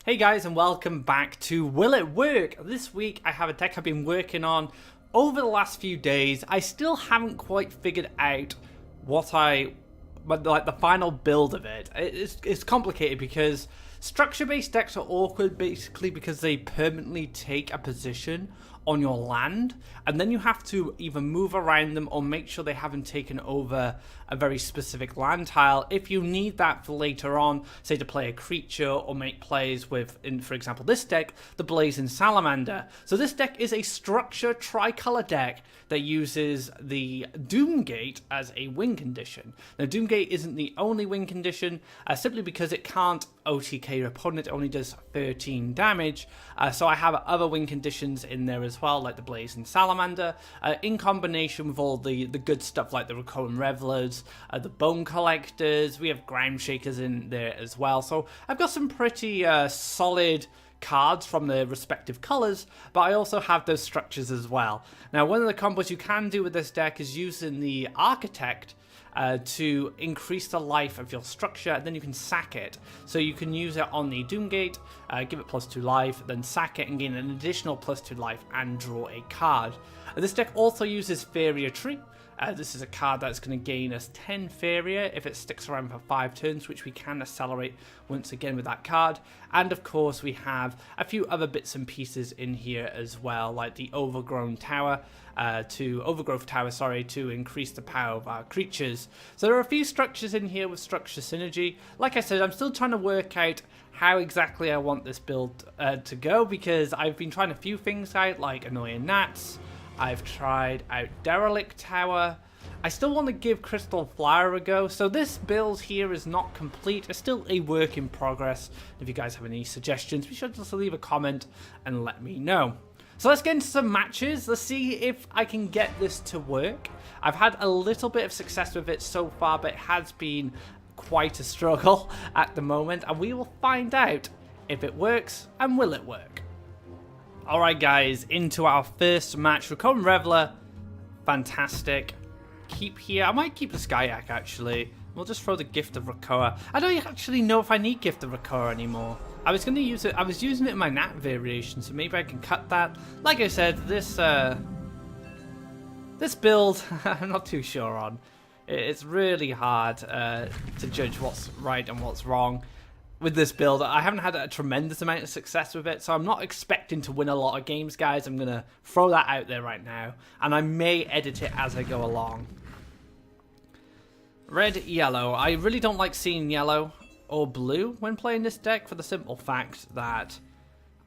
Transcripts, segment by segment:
Hey guys, and welcome back to Will It Work? This week I have a deck I've been working on over the last few days. I still haven't quite figured out the final build of it. It's complicated because structure-based decks are awkward basically because they permanently take a position on your land, and then you have to either move around them or make sure they haven't taken over a very specific land tile if you need that for later on, say to play a creature or make plays with, for example, this deck, the Blazing Salamander. So this deck is a structure tricolor deck that uses the Doomgate as a win condition. Now, Doomgate isn't the only win condition, simply because it can't OTK your opponent, it only does 13 damage. So I have other win conditions in there as well, like the Blazing Salamander, in combination with all the good stuff like the Recurring Revelers, the Bone Collectors. We have Ground Shakers in there as well. So I've got some pretty solid cards from the respective colors, but I also have those structures as well. Now, one of the combos you can do with this deck is using the Architect to increase the life of your structure, and then you can sack it. So you can use it on the Doomgate, give it +2 life, then sack it and gain an additional +2 life and draw a card. This deck also uses Faeria Tree. This is a card that's going to gain us 10 Faeria if it sticks around for 5 turns, which we can accelerate once again with that card. And of course we have a few other bits and pieces in here as well, like the Overgrowth Tower to increase the power of our creatures. So there are a few structures in here with structure synergy. Like I said, I'm still trying to work out how exactly I want this build to go, because I've been trying a few things out, like Annoying Gnats. I've tried out Derelict Tower. I still want to give Crystal Flower a go, so this build here is not complete. It's still a work in progress. If you guys have any suggestions, be sure to just leave a comment and let me know. So let's get into some matches. Let's see if I can get this to work. I've had a little bit of success with it so far, but it has been quite a struggle at the moment, and we will find out if it works and will it work. Alright guys, into our first match. Recurring Reveler, fantastic. Keep here. I might keep the Skyak actually. We'll just throw the Gift of Recur. I don't actually know if I need Gift of Recur anymore. I was going to use it. I was using it in my Nat variation, so maybe I can cut that. Like I said, this build, I'm not too sure on. It's really hard to judge what's right and what's wrong with this build. I haven't had a tremendous amount of success with it, so I'm not expecting to win a lot of games, guys. I'm going to throw that out there right now, and I may edit it as I go along. Red, yellow. I really don't like seeing yellow or blue when playing this deck, for the simple fact that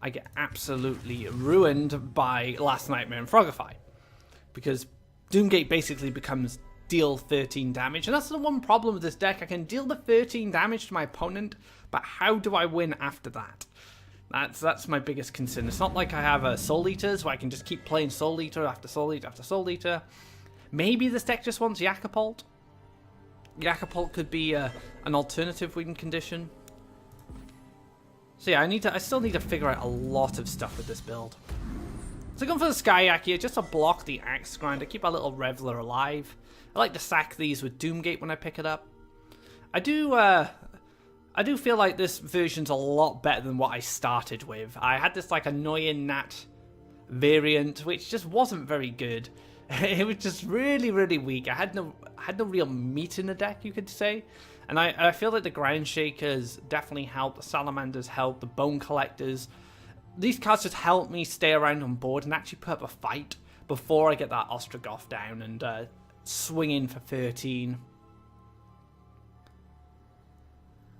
I get absolutely ruined by Last Nightmare and Frogify, because Doomgate basically becomes deal 13 damage, and that's the one problem with this deck. I can deal the 13 damage to my opponent, but how do I win after that? That's my biggest concern. It's not like I have a Soul Eaters where I can just keep playing Soul Eater after Soul Eater after Soul Eater. Maybe this deck just wants Yakapult. Yakapult could be an alternative win condition. So yeah, I still need to figure out a lot of stuff with this build. So going for the Skyak here, just to block the Axe Grinder, keep our little Reveler alive. I like to sack these with Doomgate when I pick it up. I do feel like this version's a lot better than what I started with. I had this like Annoying Gnat variant, which just wasn't very good. It was just really, really weak. I had no real meat in the deck, you could say. And I feel like the Ground Shakers definitely help. The Salamanders help. The Bone Collectors. These cards just help me stay around on board and actually put up a fight before I get that Ostrogoth down and swing in for 13.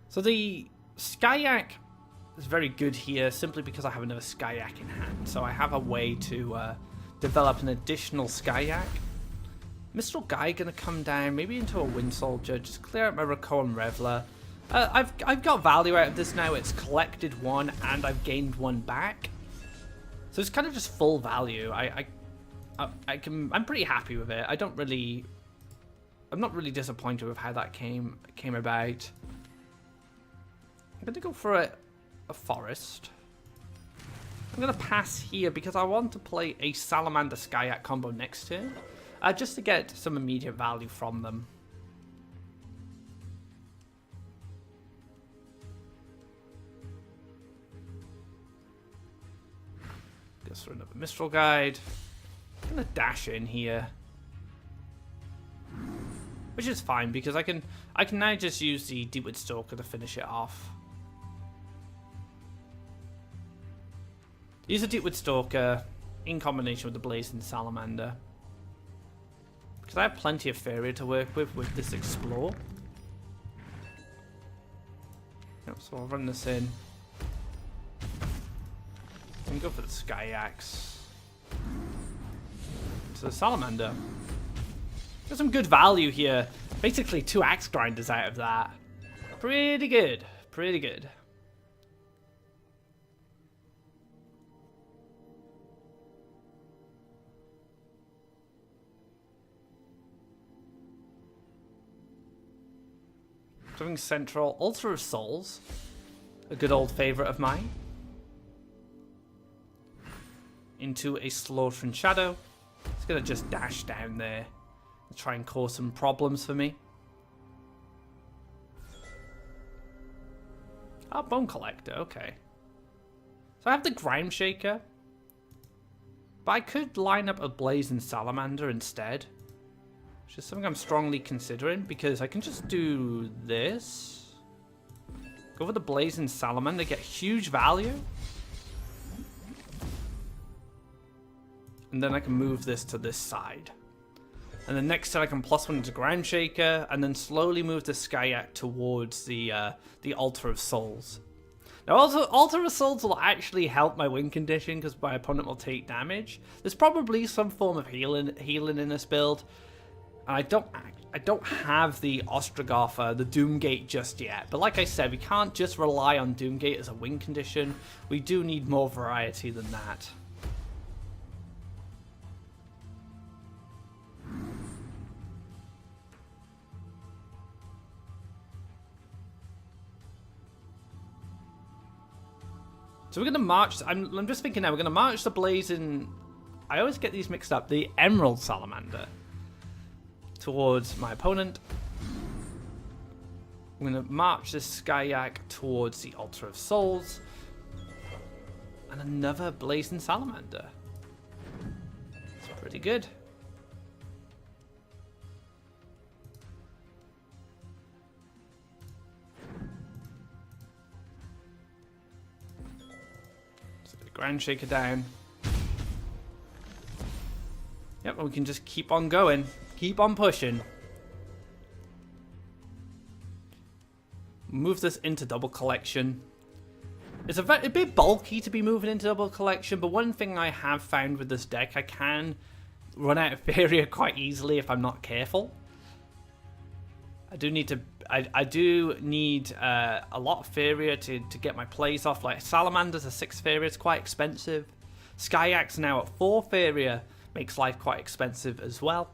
So the Skyak is very good here simply because I have another Skyak in hand. So I have a way to develop an additional Skyak. Mistral Guy going to come down, maybe into a Wind Soldier, just clear out my Recurring Reveler. I've got value out of this now. It's collected 1 and I've gained 1 back. So it's kind of just full value. I'm pretty happy with it. I'm not really disappointed with how that came about. I'm going to go for a forest. I'm going to pass here because I want to play a Salamander Skyak combo next turn, just to get some immediate value from them. this for another Mistral Guide. I'm gonna dash in here, which is fine because I can now just use the Deepwood Stalker to finish it off. Use the Deepwood Stalker in combination with the Blazing Salamander, because I have plenty of Faeria to work with this Explore. Yep, so I'll run this in. And go for the Sky Axe. So the Salamander. Got some good value here. Basically 2 Axe Grinders out of that. Pretty good. Pretty good. Something central. Altar of Souls. A good old favourite of mine. Into a Slaughtering Shadow. It's going to just dash down there and try and cause some problems for me. Oh, Bone Collector. Okay. So I have the Grime Shaker. But I could line up a Blazing Salamander instead. Which is something I'm strongly considering, because I can just do this. Go for the Blazing Salamander, get huge value. And then I can move this to this side. And then next turn I can +1 into Ground Shaker, and then slowly move the Skyak towards the Altar of Souls. Now also, Altar of Souls will actually help my win condition, because my opponent will take damage. There's probably some form of healing in this build. And I don't have the Ostrogoth, the Doomgate just yet. But like I said, we can't just rely on Doomgate as a win condition. We do need more variety than that. So we're going to march, I'm just thinking now, we're going to march the Blazing, I always get these mixed up, the Emerald Salamander towards my opponent. I'm going to march this Skyak towards the Altar of Souls. And another Blazing Salamander. It's pretty good. Ground Shaker down. Yep, we can just keep on going. Keep on pushing. Move this into Double Collection. It's a bit bulky to be moving into Double Collection, but one thing I have found with this deck, I can run out of Faeria quite easily if I'm not careful. I do need a lot of Faeria to get my plays off. Like Salamander's a 6 Faeria, it's quite expensive. Skyak's now at 4 Faeria, makes life quite expensive as well.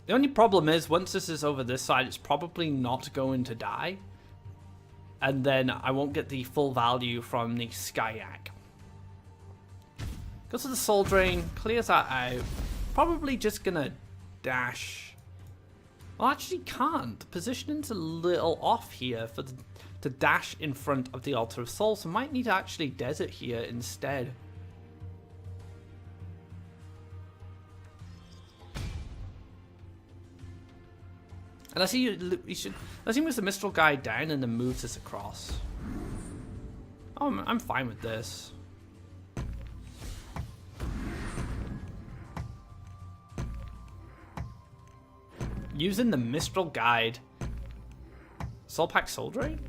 The only problem is, once this is over this side, it's probably not going to die. And then I won't get the full value from the Skyak. Goes to the Soul Drain, clears that out. Probably just gonna dash. Well, actually can't. The positioning's a little off here for to dash in front of the Altar of Souls. So might need to actually desert here instead. And I see you should. I think moves the Mistral Guide down and then moves this across. Oh, I'm fine with this. Using the Mistral Guide. Soul Pack Soul Drain?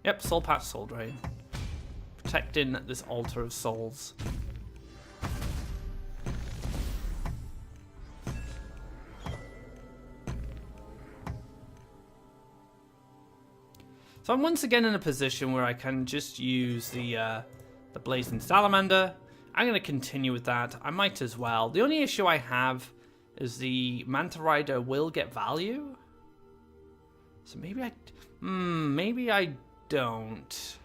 Yep, Soul Pack Soul Drain. Protecting this Altar of Souls. So I'm once again in a position where I can just use the Blazing Salamander. I'm going to continue with that. I might as well. The only issue I have is the Manta Rider will get value. So maybe I don't.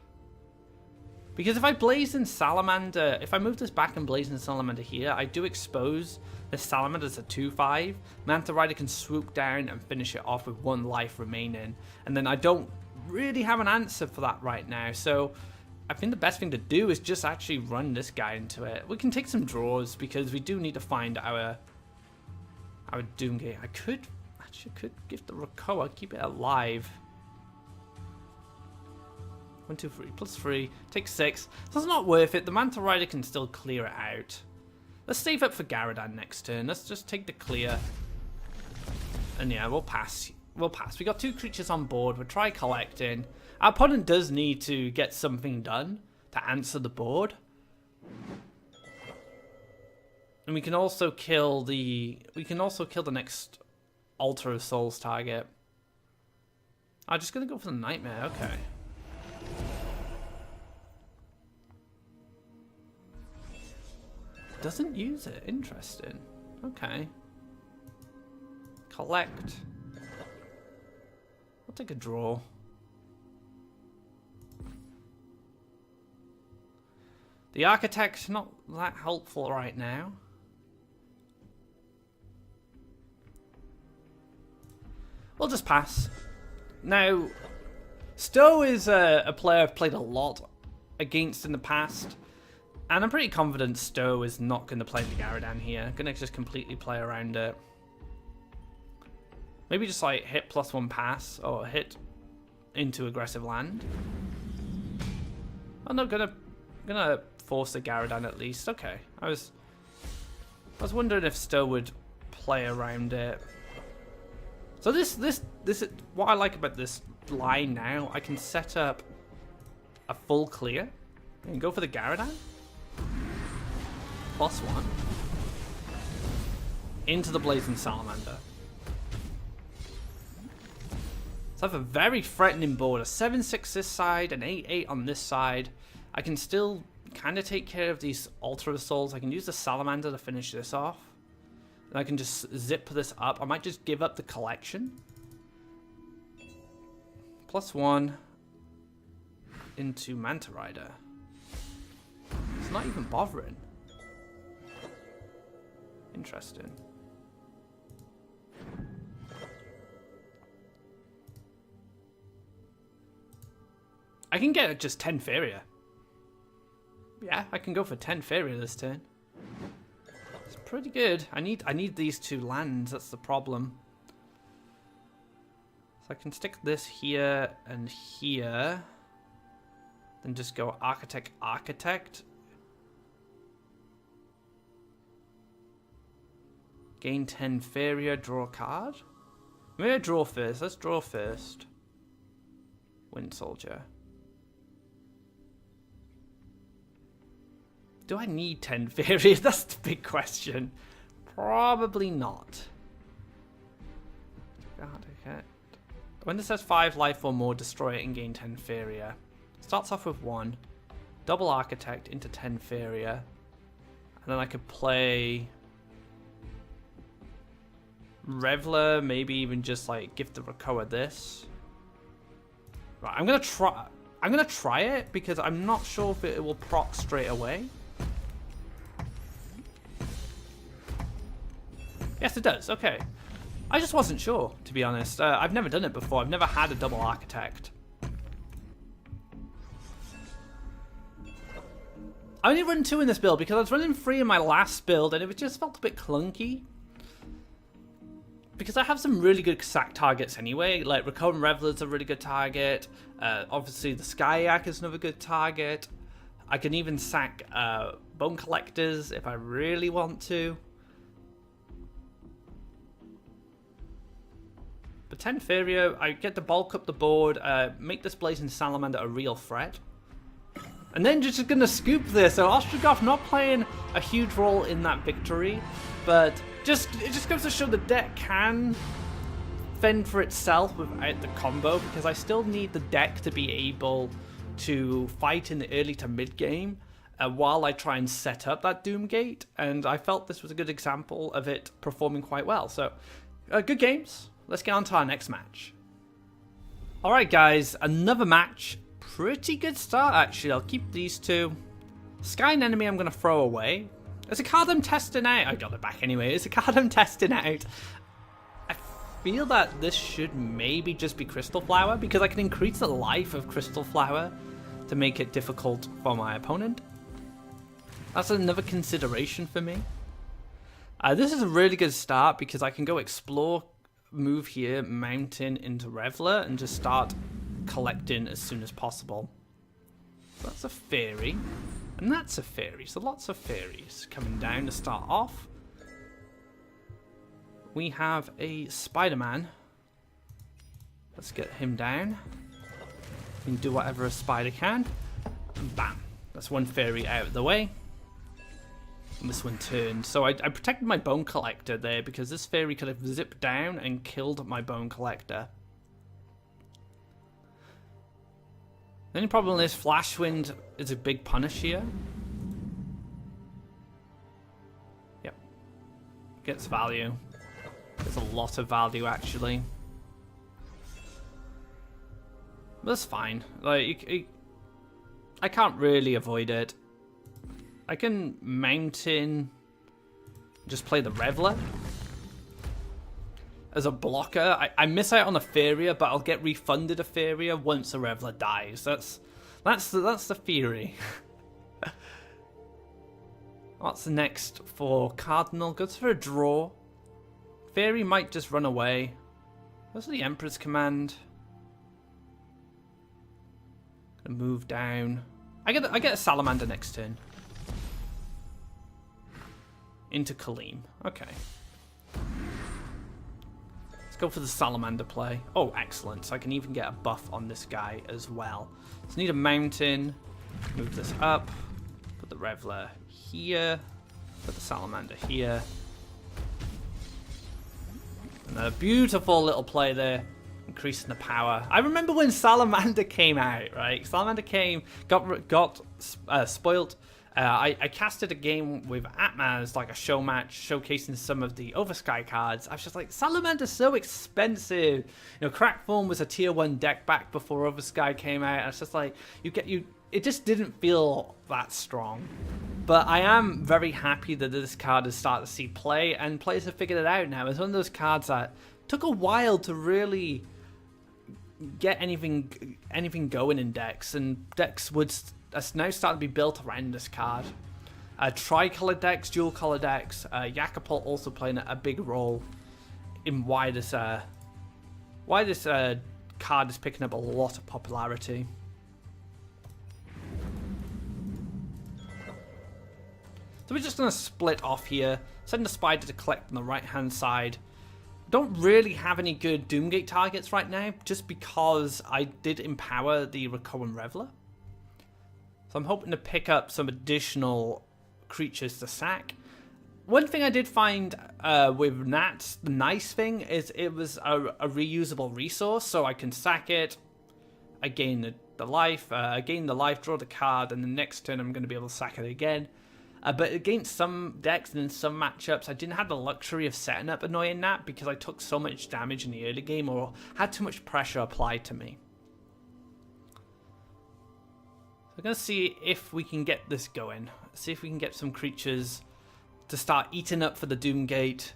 Because if I Blazing Salamander, if I move this back and Blazing Salamander here, I do expose the Salamander as a 2/5. Manta Rider can swoop down and finish it off with 1 life remaining. And then I don't really have an answer for that right now. So I think the best thing to do is just actually run this guy into it. We can take some draws because we do need to find our Doomgate. I could give the Rakoa, keep it alive. 1, 2, 3, +3, take 6. So it's not worth it. The Manta Rider can still clear it out. Let's save up for Garadan next turn. Let's just take the clear. And yeah, we'll pass. We'll pass. We got 2 creatures on board. We'll try collecting. Our opponent does need to get something done to answer the board. And we can also kill the next Altar of Souls target. I'm just gonna go for the Nightmare, okay. Doesn't use it, interesting. Okay. Collect. I'll take a draw. The Architect's not that helpful right now. We'll just pass. Now, Stowe is a player I've played a lot against in the past. And I'm pretty confident Stowe is not going to play the Garadan here. Going to just completely play around it. Maybe just like hit +1 pass or hit into aggressive land. I'm not gonna force the Garadan at least. Okay, I was wondering if Stowe would play around it. So this is what I like about this line now. I can set up a full clear and go for the Garadan. +1 into the Blazing Salamander. So I have a very threatening board, a 7-6 this side, an 8-8 on this side. I can still kind of take care of these Altar of Souls. I can use the Salamander to finish this off. And I can just zip this up. I might just give up the collection. +1 into Manta Rider. It's not even bothering. Interesting. I can get just 10 Faeria. Yeah, I can go for 10 Faeria this turn. It's pretty good. I need these 2 lands, that's the problem. So I can stick this here and here. Then just go Architect. Gain 10 Faeria, draw a card. Maybe I draw first. Let's draw first. Wind Soldier. Do I need 10 Faeria? That's the big question. Probably not. When this has 5 life or more, destroy it and gain 10 Faeria. Starts off with 1. Double Architect into 10 Faeria. And then I could play Reveler, maybe even just like give the Rakoa this. Right, I'm gonna try it because I'm not sure if it will proc straight away. Yes, it does. Okay. I just wasn't sure, to be honest. I've never done it before. I've never had a double Architect. I only run 2 in this build because I was running 3 in my last build and it just felt a bit clunky. Because I have some really good sack targets anyway, like Recurrent Reveler's a really good target, obviously the Skyak is another good target. I can even sack Bone Collectors if I really want to. But 10 Faeria, I get to bulk up the board, make this Blazing Salamander a real threat. And then just gonna scoop this, so Ostrogoth not playing a huge role in that victory, but it just goes to show the deck can fend for itself without the combo, because I still need the deck to be able to fight in the early to mid game while I try and set up that Doomgate, and I felt this was a good example of it performing quite well. So, good games. Let's get on to our next match. Alright guys, another match. Pretty good start actually. I'll keep these 2. Sky and Enemy I'm going to throw away. It's a card I'm testing out. I got it back anyway. It's a card I'm testing out. I feel that this should maybe just be Crystal Flower because I can increase the life of Crystal Flower to make it difficult for my opponent. That's another consideration for me. This is a really good start because I can go explore, move here, mountain into Reveler, and just start collecting as soon as possible. So that's a fairy, and that's a fairy. So lots of fairies coming down to start off. We have a Spider-Man. Let's get him down. We can do whatever a spider can. And bam. That's one fairy out of the way. And this one turned. So I protected my bone collector there because this fairy could have zipped down and killed my bone collector. The only problem is Flashwind is a big punish here. Yep. Gets value. There's a lot of value actually. But that's fine. Like, I can't really avoid it. I can mountain, just play the Reveler as a blocker. I miss out on a Faeria, but I'll get refunded a Faeria once a Reveler dies. That's the theory. What's the next for Cardinal? Goes for a draw. Fairy might just run away. What's the Emperor's Command? Gonna move down. I get a Salamander next turn. Into Kaleem. Okay. Let's go for the Salamander play. Oh, excellent. So I can even get a buff on this guy as well. So need a mountain. Move this up. Put the Reveler here. Put the Salamander here. And a beautiful little play there. Increasing the power. I remember when Salamander came out, right? Salamander got spoilt. I casted a game with Atmaz, like a show match, showcasing some of the Oversky cards. I was just like, Salamander's so expensive. You know, Crack Form was a tier 1 deck back before Oversky came out. I was just like, it just didn't feel that strong. But I am very happy that this card has started to see play, and players have figured it out now. It's one of those cards that took a while to really get anything going in decks, and decks would now starting to be built around this card. Tricolor decks, dual color decks, Yakapult also playing a big role in why this card is picking up a lot of popularity. So we're just going to split off here, send the spider to collect on the right hand side. Don't really have any good Doomgate targets right now, just because I did empower the Recurrent Reveler. So I'm hoping to pick up some additional creatures to sack. One thing I did find with Nats, the nice thing is it was a reusable resource, so I can sack it, I gain the life, draw the card, and the next turn I'm going to be able to sack it again. But against some decks and in some matchups, I didn't have the luxury of setting up Annoying Nat because I took so much damage in the early game or had too much pressure applied to me. So I'm going to see if we can get this going. See if we can get some creatures to start eating up for the Doomgate.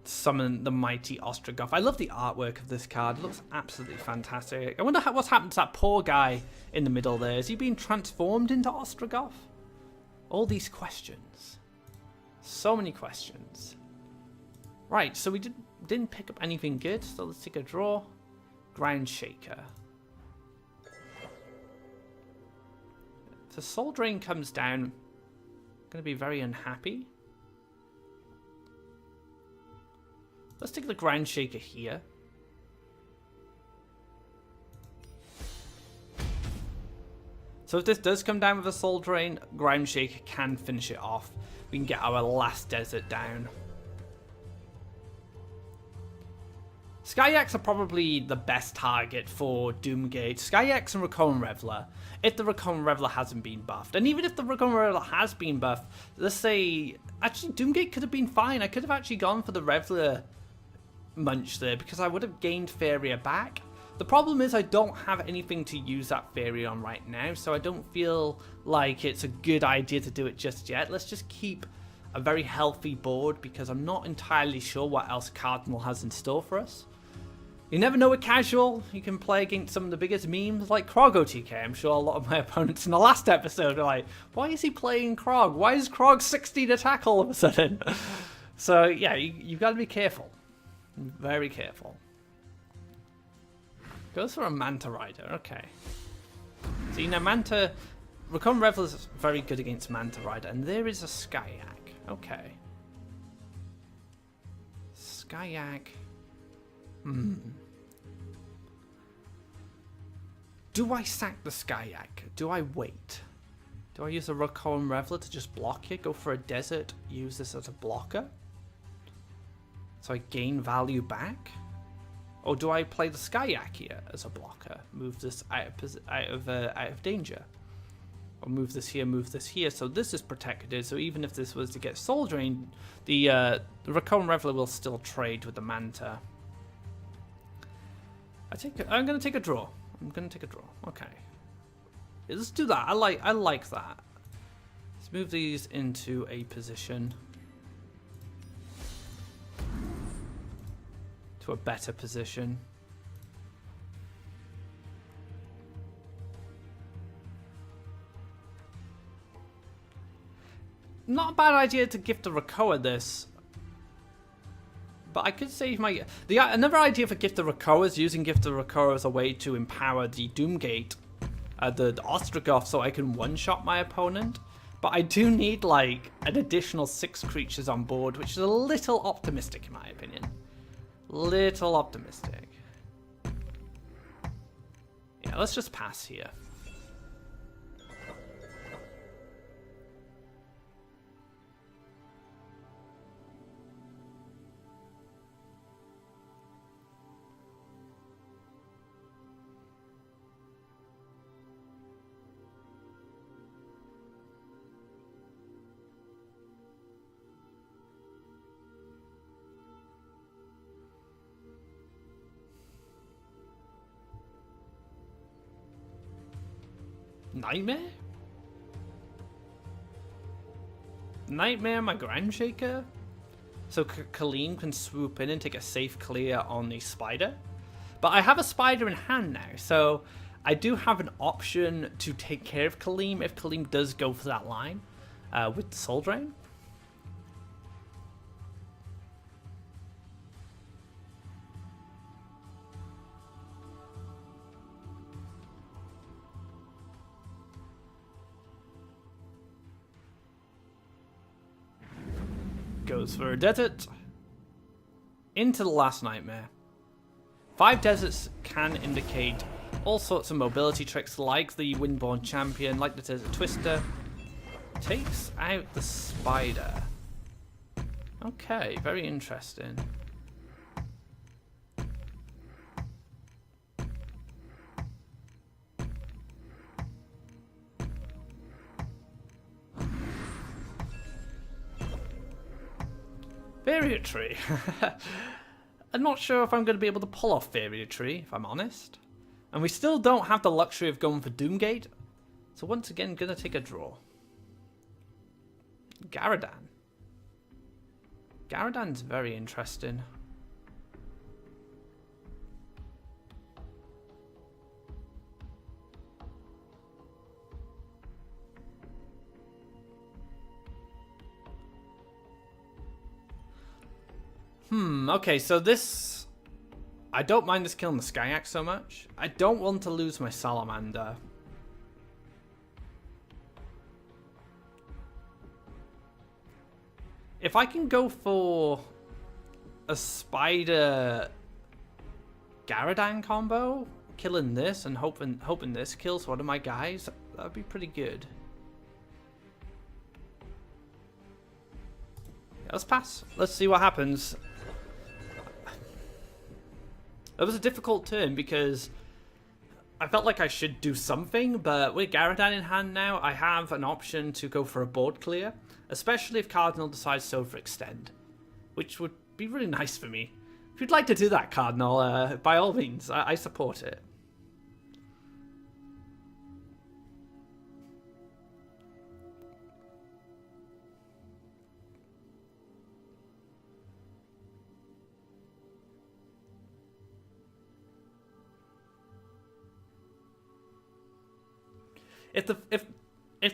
Summon the mighty Ostrogoth. I love the artwork of this card. It looks absolutely fantastic. I wonder what's happened to that poor guy in the middle there. Is he being transformed into Ostrogoth? All these questions. So many questions. Right, so we didn't pick up anything good, so let's take a draw. Ground Shaker. So Soul Drain comes down. I'm going to be very unhappy. Let's take the Ground Shaker here. So if this does come down with a Soul Drain, Ground Shaker can finish it off. We can get our last desert down. Skyax are probably the best target for Doomgate. Skyax and Recurrent Reveler, if the Recurrent Reveler hasn't been buffed. And even if the Recurrent Reveler has been buffed, let's say, actually Doomgate could have been fine. I could have actually gone for the Reveler munch there because I would have gained Faeria back. The problem is I don't have anything to use that Faeria on right now, so I don't feel like it's a good idea to do it just yet. Let's just keep a very healthy board because I'm not entirely sure what else Cardinal has in store for us. You never know with casual. You can play against some of the biggest memes like Krog OTK. I'm sure a lot of my opponents in the last episode are like, why is he playing Krog? Why is Krog 16 attack all of a sudden? So yeah, you've got to be careful. Very careful. Goes for a Manta Rider. Okay. See, now Manta... Recon Revel is very good against Manta Rider. And there is a Skyak. Okay. Skyak... Do I sack the Skyak? Do I wait? Do I use a Recon Reveler to just block it? Go for a Desert, use this as a blocker? So I gain value back? Or do I play the Skyak here as a blocker? Move this out of danger. Or move this here, so this is protected. So even if this was to get Soul Drain, the Recon Reveler will still trade with the Manta. I'm gonna take a draw. Okay. Yeah, let's do that. I like that. Let's move these into a position. To a better position. Not a bad idea to gift a Rakoa this. But I could save my... Another idea for Gift of Rakoa is using Gift of Rakoa as a way to empower the Doomgate, the Ostrogoth, so I can one-shot my opponent. But I do need, like, an additional 6 creatures on board, which is a little optimistic, in my opinion. Little optimistic. Yeah, let's just pass here. Nightmare? Nightmare, my Grand Shaker? So Kaleem can swoop in and take a safe clear on the spider. But I have a spider in hand now, so I do have an option to take care of Kaleem if Kaleem does go for that line with the Soul Drain. Goes for a desert. Into the last nightmare. 5 deserts can indicate all sorts of mobility tricks like the Windborn Champion, like the Desert Twister. Takes out the spider. Okay, very interesting. Faeria Tree. I'm not sure if I'm going to be able to pull off Faeria Tree, if I'm honest. And we still don't have the luxury of going for Doomgate. So once again, going to take a draw. Garadan. Garadan's very interesting. Okay, so this... I don't mind this killing the Skyak so much. I don't want to lose my Salamander. If I can go for a Spider Garadan combo, killing this and hoping this kills one of my guys, that would be pretty good. Yeah, let's pass. Let's see what happens. It was a difficult turn because I felt like I should do something, but with Garadan in hand now, I have an option to go for a board clear, especially if Cardinal decides to overextend, which would be really nice for me. If you'd like to do that, Cardinal, by all means, I support it. If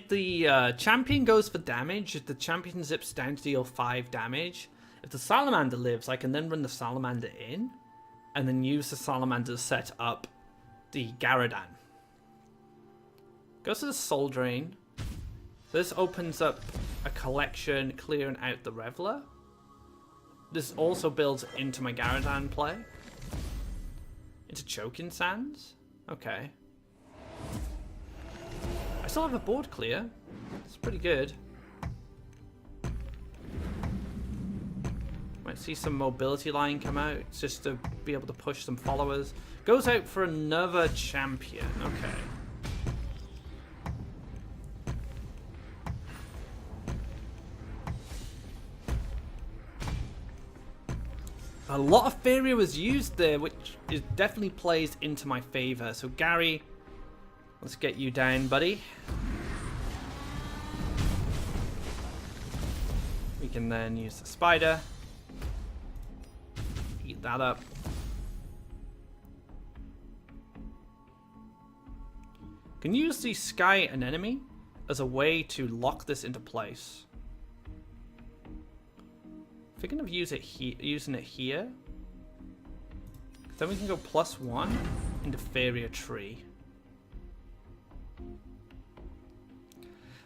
the champion goes for damage, if the champion zips down to deal 5 damage, if the salamander lives, I can then run the salamander in, and then use the salamander to set up the Garadan. Goes to the soul drain. So this opens up a collection, clearing out the Reveler. This also builds into my Garadan play. Into Choking Sands. Okay. I still have a board clear. It's pretty good. Might see some mobility line come out just to be able to push some followers. Goes out for another champion. Okay. A lot of Faeria was used there, which definitely plays into my favor. So Gary, let's get you down, buddy. We can then use the spider. Eat that up. Can use the Sky Anemone as a way to lock this into place. Thinking of using it here. Then we can go +1 into Faeria tree.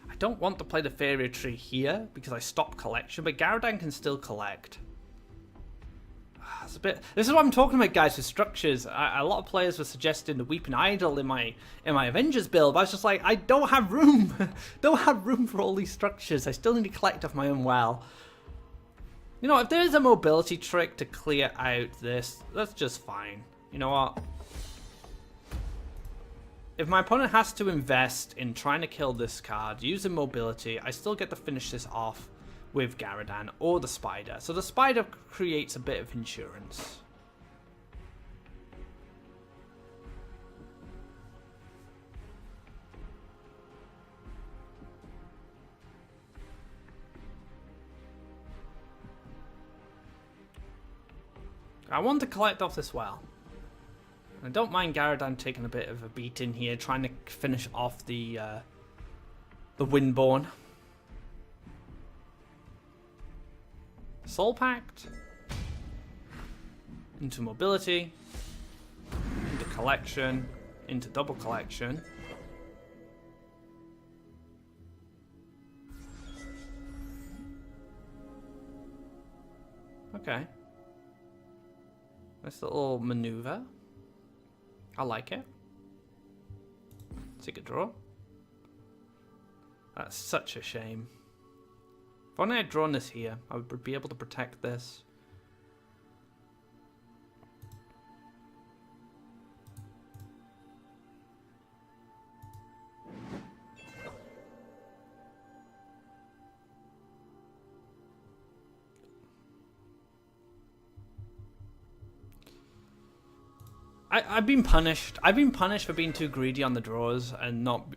I don't want to play the Faeria tree here because I stopped collection, but Garadan can still collect. It's a bit. This is what I'm talking about, guys. With structures, a lot of players were suggesting the Weeping Idol in my Avengers build. But I was just like, I don't have room. Don't have room for all these structures. I still need to collect off my own well. You know, if there's a mobility trick to clear out this, that's just fine. You know what? If my opponent has to invest in trying to kill this card using mobility, I still get to finish this off with Garadan or the spider. So the spider creates a bit of insurance. I want to collect off this well. I don't mind Garadan taking a bit of a beating here, trying to finish off the Windborn. Soul Pact. Into mobility. Into collection. Into double collection. Okay. Nice little maneuver. I like it. Take a draw. That's such a shame. If only I'd drawn this here, I would be able to protect this. I've been punished. I've been punished for being too greedy on the draws and not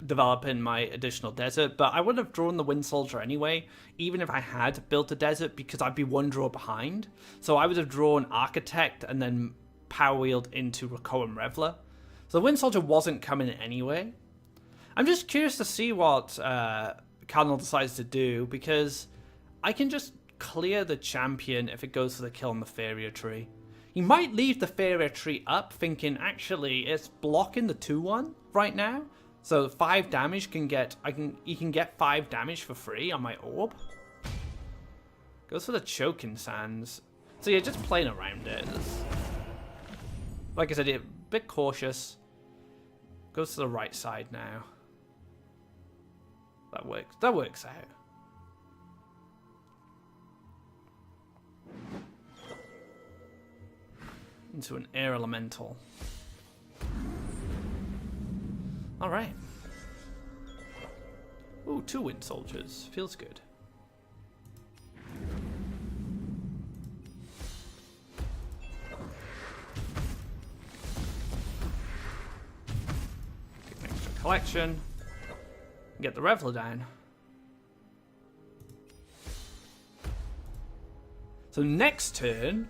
developing my additional desert, but I would have drawn the Wind Soldier anyway, even if I had built a desert, because I'd be one draw behind. So I would have drawn Architect and then power wheeled into Rakoan Reveler. So the Wind Soldier wasn't coming in anyway. I'm just curious to see what Cardinal decides to do, because I can just clear the champion if it goes for the kill on the Faeria tree. He might leave the Faeria tree up, thinking actually it's blocking the 2-1 right now. So 5 damage he can get 5 damage for free on my orb. Goes for the Choking Sands. So yeah, just playing around it. Like I said, a bit cautious. Goes to the right side now. That works. That works out. Into an air elemental. Alright. Ooh, 2 Wind Soldiers. Feels good. Get an extra collection. Get the Reveler down. So next turn,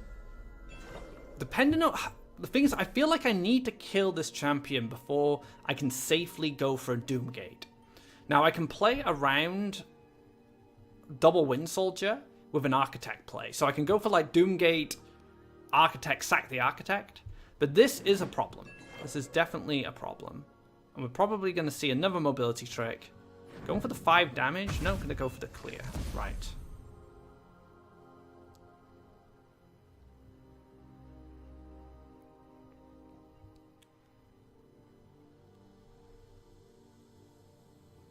depending on... the thing is, I feel like I need to kill this champion before I can safely go for a Doomgate. Now, I can play around double Wind Soldier with an Architect play. So I can go for like Doomgate, Architect, sack the Architect. But this is a problem. This is definitely a problem. And we're probably going to see another mobility trick. Going for the 5 damage? No, I'm going to go for the clear. Right.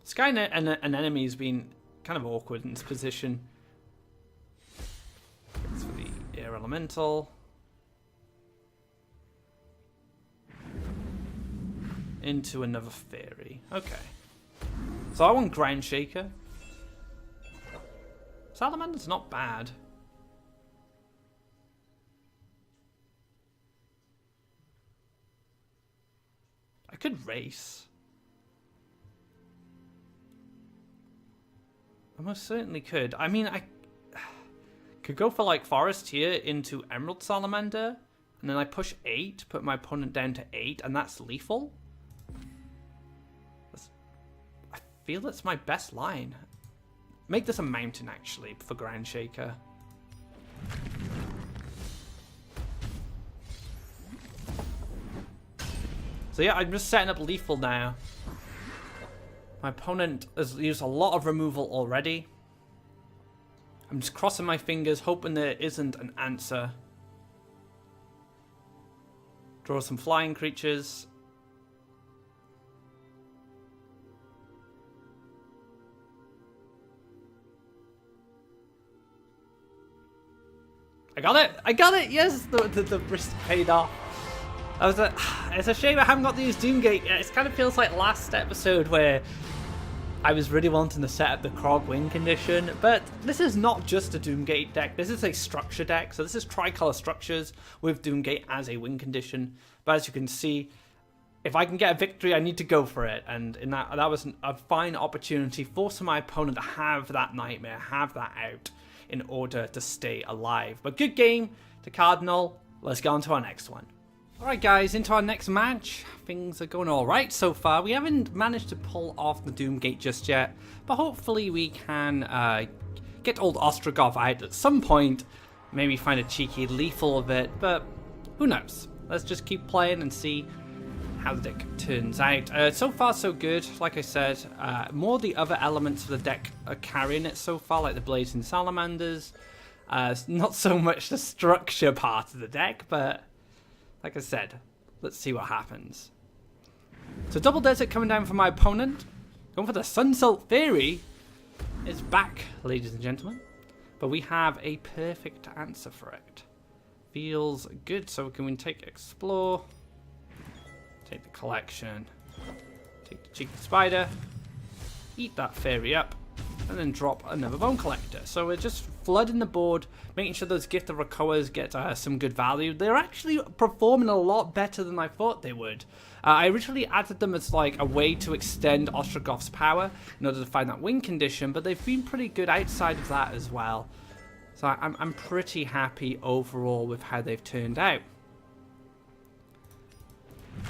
Skynet and an enemy has been kind of awkward in this position. Goes for the Air Elemental. Into another Fairy. Okay. So I want Ground Shaker. Salamander's not bad. I could race. I most certainly could. I mean, I could go for like Forest here into Emerald Salamander, and then I push 8, put my opponent down to 8, and that's lethal. I feel that's my best line. Make this a mountain, actually, for Ground Shaker. So yeah, I'm just setting up lethal now. My opponent has used a lot of removal already. I'm just crossing my fingers, hoping there isn't an answer. Draw some flying creatures. I got it! I got it! Yes! The risk paid off. It's a shame I haven't got to use Doomgate yet. It kind of feels like last episode where I was really wanting to set up the Krog win condition, but this is not just a Doomgate deck. This is a structure deck, so this is tricolor structures with Doomgate as a win condition. But as you can see, if I can get a victory, I need to go for it, and in that was a fine opportunity, forcing my opponent to have that nightmare, have that out, in order to stay alive. But good game to Cardinal. Let's go on to our next one. Alright guys, into our next match. Things are going alright so far. We haven't managed to pull off the Doomgate just yet, but hopefully we can get old Ostrogov out at some point. Maybe find a cheeky lethal of it, but who knows. Let's just keep playing and see how the deck turns out. So far so good, like I said. More the other elements of the deck are carrying it so far, like the Blazing Salamanders. Not so much the structure part of the deck, but like I said, let's see what happens. So Double Desert coming down from my opponent. Going for the Sunset Fairy. It's back, ladies and gentlemen. But we have a perfect answer for it. Feels good. So can we take Explore? Take the Collection. Take the Cheeky Spider. Eat that Fairy up. And then drop another Bone Collector. So we're just flooding the board, making sure those Gift of Recoas get some good value. They're actually performing a lot better than I thought they would. I originally added them as like a way to extend Ostrogov's power in order to find that win condition, but they've been pretty good outside of that as well. So I'm pretty happy overall with how they've turned out.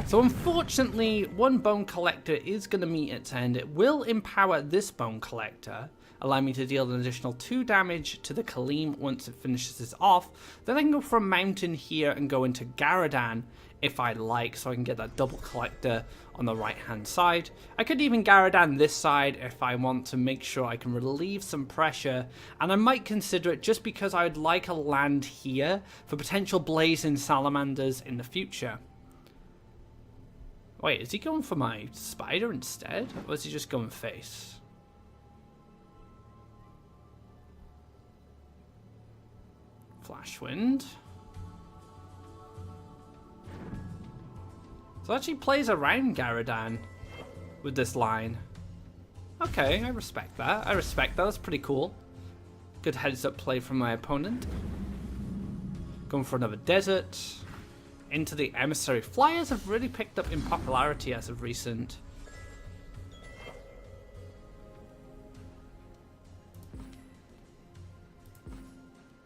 So unfortunately, one Bone Collector is going to meet its end. It will empower this Bone Collector, allow me to deal an additional 2 damage to the Kaleem once it finishes this off. Then I can go for a Mountain here and go into Garadan if I like, so I can get that double Collector on the right hand side. I could even Garadan this side if I want to make sure I can relieve some pressure, and I might consider it just because I would like a land here for potential Blazing Salamanders in the future. Wait, is he going for my Spider instead? Or is he just going face? Flashwind. So it actually plays around Garadan with this line. Okay, I respect that. I respect that. That's pretty cool. Good heads up play from my opponent. Going for another desert. Into the Emissary. Flyers have really picked up in popularity as of recent.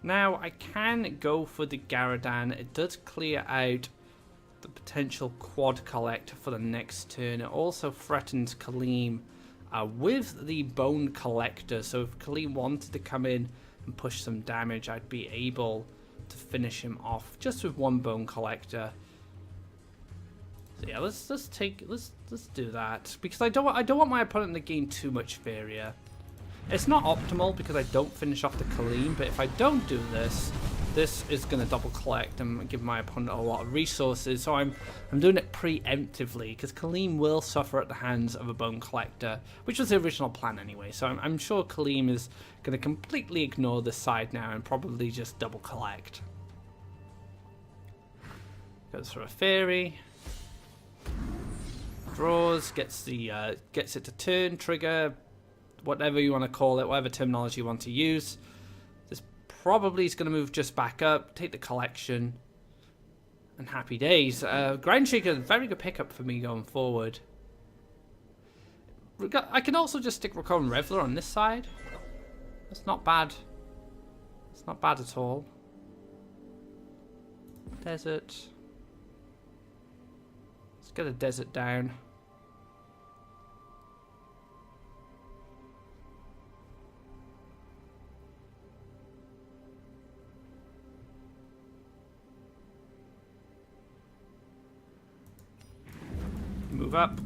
Now, I can go for the Garadan. It does clear out the potential quad collector for the next turn. It also threatens Kaleem with the bone collector. So if Kaleem wanted to come in and push some damage, I'd be able to finish him off just with one bone collector. So yeah, let's do that, because I don't want my opponent to gain too much Faeria. It's not optimal because I don't finish off the Kaleem, but if I don't do this, this is going to double collect and give my opponent a lot of resources. So I'm doing it preemptively, because Kaleem will suffer at the hands of a bone collector, which was the original plan anyway. So I'm sure Kaleem is going to completely ignore this side now and probably just double collect. Goes for a Fairy. Draws, gets it to turn, trigger, whatever you want to call it, whatever terminology you want to use. This probably is going to move just back up, take the collection, and happy days. Ground Shaker, very good pickup for me going forward. I can also just stick Recurrent Reveler on this side. That's not bad. It's not bad at all. Desert. Let's get a desert down. Move up,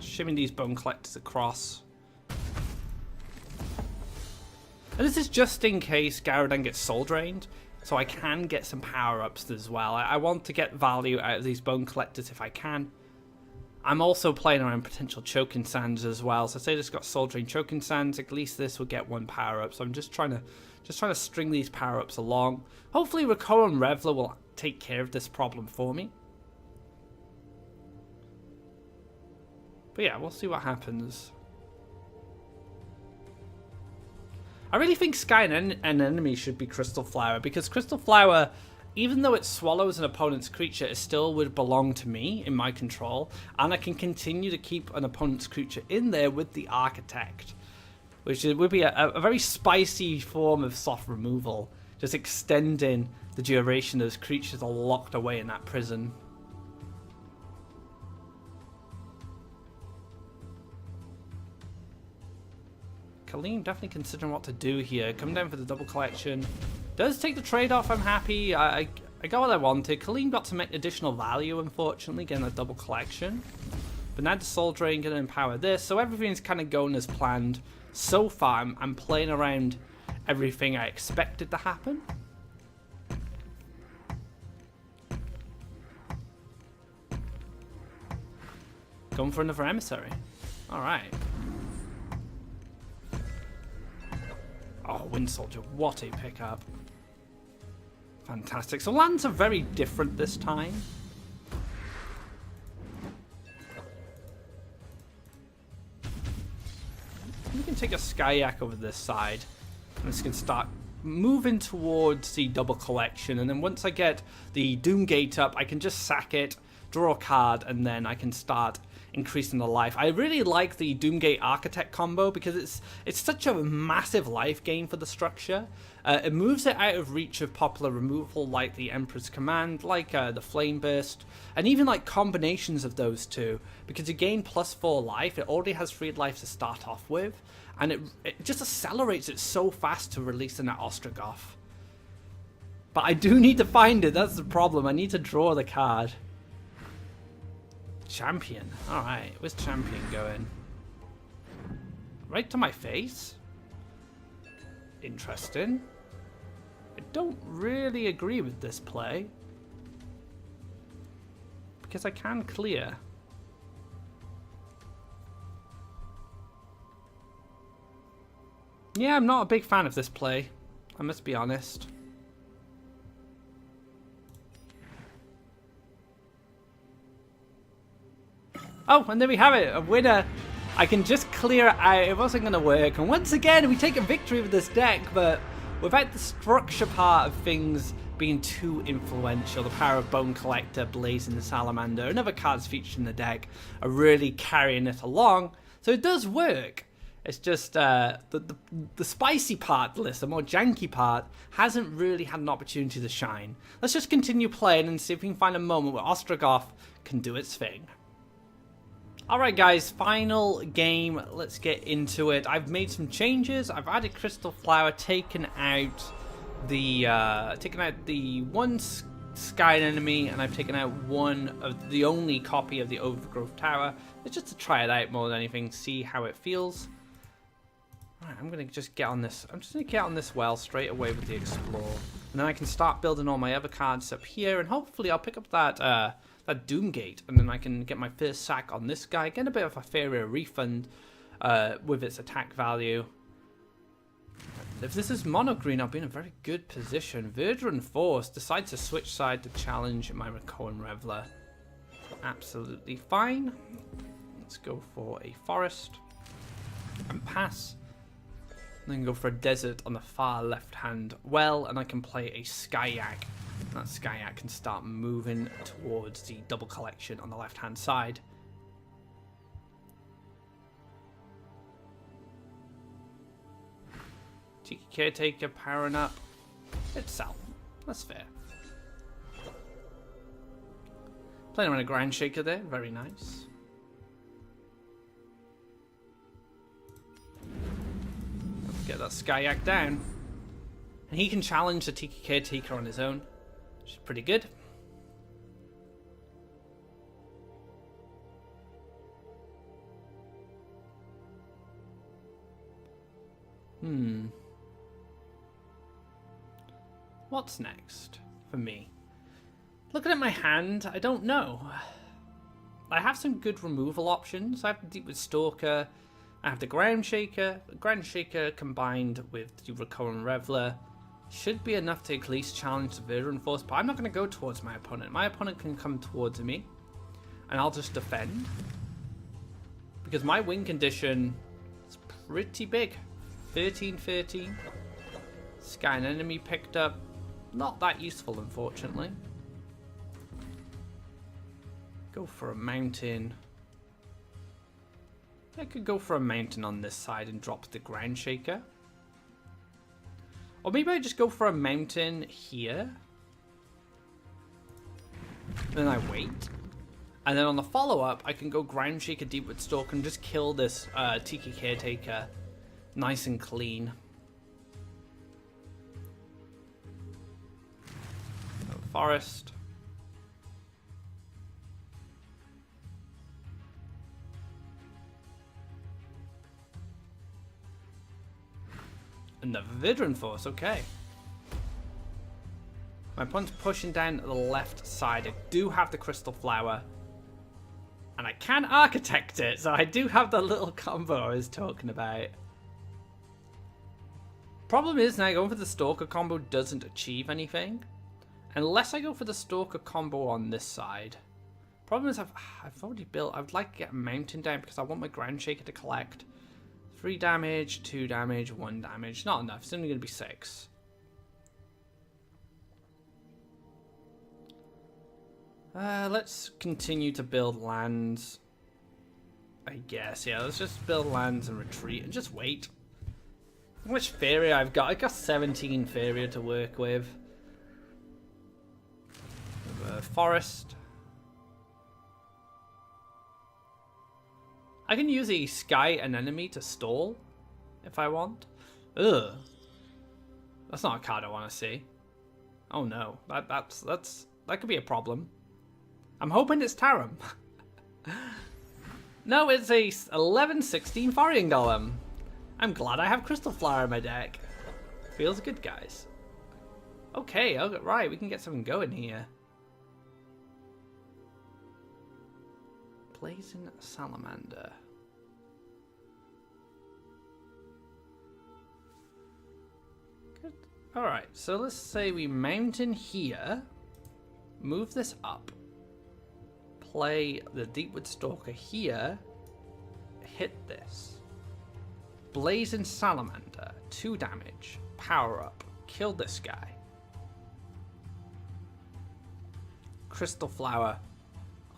shimming these bone collectors across. And this is just in case Gyarados gets soul drained, so I can get some power-ups as well. I want to get value out of these bone collectors if I can. I'm also playing around potential choking sands as well. So say this got soul drain choking sands, at least this will get one power-up. So I'm just trying to string these power-ups along. Hopefully Recurrent Reveler will take care of this problem for me. But yeah, we'll see what happens. I really think Sky and enemy should be Crystal Flower, because Crystal Flower, even though it swallows an opponent's creature, it still would belong to me in my control, and I can continue to keep an opponent's creature in there with the Architect, which would be a very spicy form of soft removal, just extending the duration those creatures are locked away in that prison. Kaleem definitely considering what to do here. Coming down for the double collection. Does take the trade-off, I'm happy. I got what I wanted. Kaleem got to make additional value, unfortunately, getting a double collection. But now the Soul Drain going to empower this, so everything's kind of going as planned. So far, I'm playing around everything I expected to happen. Going for another Emissary. Alright. Oh, Wind Soldier, what a pickup. Fantastic. So lands are very different this time. We can take a Skyak over this side. And this can start moving towards the double collection. And then once I get the Doomgate up, I can just sack it, draw a card, and then I can start increasing the life. I really like the Doomgate Architect combo because it's such a massive life gain for the structure. It moves it out of reach of popular removal like the Emperor's Command, like the Flame Burst, and even like combinations of those two, because you gain +4 life. It already has 3 life to start off with, and it just accelerates it so fast to releasing that Ostrogoth. But I do need to find it, that's the problem. I need to draw the card. Champion. Alright, where's Champion going? Right to my face? Interesting. I don't really agree with this play, because I can clear. Yeah, I'm not a big fan of this play, I must be honest. Oh, and there we have it, a winner. I can just clear it out. It wasn't going to work. And once again, we take a victory with this deck, but without the structure part of things being too influential. The power of Bone Collector, Blazing the Salamander, and other cards featured in the deck are really carrying it along. So it does work. It's just the spicy part, Liz, the more janky part, hasn't really had an opportunity to shine. Let's just continue playing and see if we can find a moment where Ostrogoth can do its thing. Alright guys, final game, let's get into it. I've made some changes. I've added Crystal Flower, taken out the one Sky enemy, and I've taken out one of the only copy of the Overgrowth Tower. It's just to try it out more than anything, see how it feels. Right, I'm gonna just get on this. I'm just gonna get on this well straight away with the Explore, and then I can start building all my other cards up here, and hopefully I'll pick up that Doomgate, and then I can get my first sack on this guy, get a bit of a Faeria refund with its attack value. If this is mono green, I'll be in a very good position. Verdant Force decides to switch side to challenge my Recurrent Reveler. Absolutely fine. Let's go for a forest and pass. Then go for a desert on the far left hand well, and I can play a Skyak. That Skyak can start moving towards the double collection on the left hand side. Tiki Caretaker powering up itself. That's fair. Playing around a Grand Shaker there, very nice. Let's get that Skyak down. And he can challenge the Tiki Caretaker on his own, which is pretty good. What's next for me? Looking at my hand, I don't know. I have some good removal options. I have the Deepwood Stalker. I have the Ground Shaker. The Ground Shaker combined with the Recurrent Reveler should be enough to at least challenge the Verdant Force, but I'm not going to go towards my opponent. My opponent can come towards me, and I'll just defend. Because my win condition is pretty big. 13-13. Sky and enemy picked up. Not that useful, unfortunately. Go for a mountain. I could go for a mountain on this side and drop the Ground Shaker. Or maybe I just go for a mountain here. Then I wait. And then on the follow-up, I can go Ground Shaker, Deepwood Stalk, and just kill this Tiki Caretaker nice and clean. Forest. And the Verdant Force, okay. My opponent's pushing down the left side. I do have the Crystal Flower. And I can Architect it, so I do have the little combo I was talking about. Problem is now going for the Stalker combo doesn't achieve anything. Unless I go for the Stalker combo on this side. Problem is I've already built. I would like to get a mountain down because I want my Ground Shaker to collect 3 damage, 2 damage, 1 damage. Not enough. It's only going to be 6. Let's continue to build lands. I guess, yeah. Let's just build lands and retreat and just wait. How much Faeria I've got? I've got 17 Faeria to work with. Forest. I can use a Sky and enemy to stall if I want. Ugh. That's not a card I want to see. Oh no, that could be a problem. I'm hoping it's Tarim. No, it's a 11-16 Foraging Golem. I'm glad I have Crystal Flower in my deck. Feels good, guys. Okay, right, we can get something going here. Blazing Salamander. Good. Alright, so let's say we mountain here. Move this up. Play the Deepwood Stalker here. Hit this. Blazing Salamander. 2 damage. Power up. Kill this guy. Crystal Flower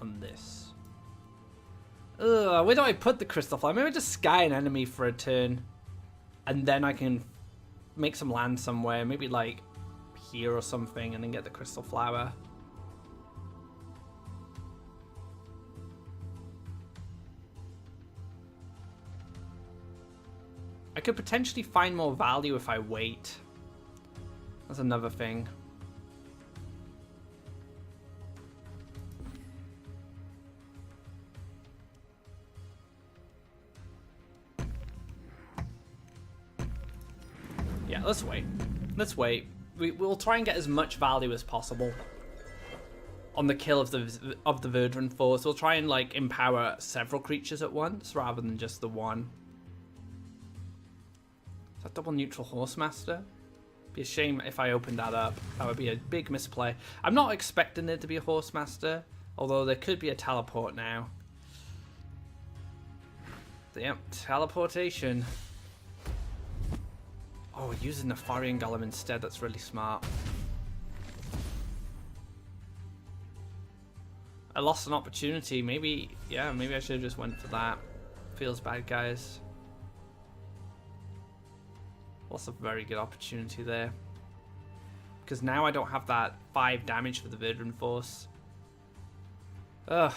on this. Ugh, where do I put the crystal flower? Maybe I just sky an enemy for a turn. And then I can make some land somewhere. Maybe like here or something. And then get the crystal flower. I could potentially find more value if I wait. That's another thing. Yeah, let's wait. Let's wait. We'll try and get as much value as possible on the kill of the Verdant Force. We'll try and like empower several creatures at once rather than just the one. Is that double neutral Horsemaster? Be a shame if I opened that up. That would be a big misplay. I'm not expecting it to be a Horsemaster, although there could be a teleport now. Yep, teleportation. Oh, we're using the Faeria Golem instead. That's really smart. I lost an opportunity. Maybe, yeah, maybe I should have just went for that. Feels bad, guys. Lost a very good opportunity there. Because now I don't have that 5 damage for the Verdant Force. Ugh.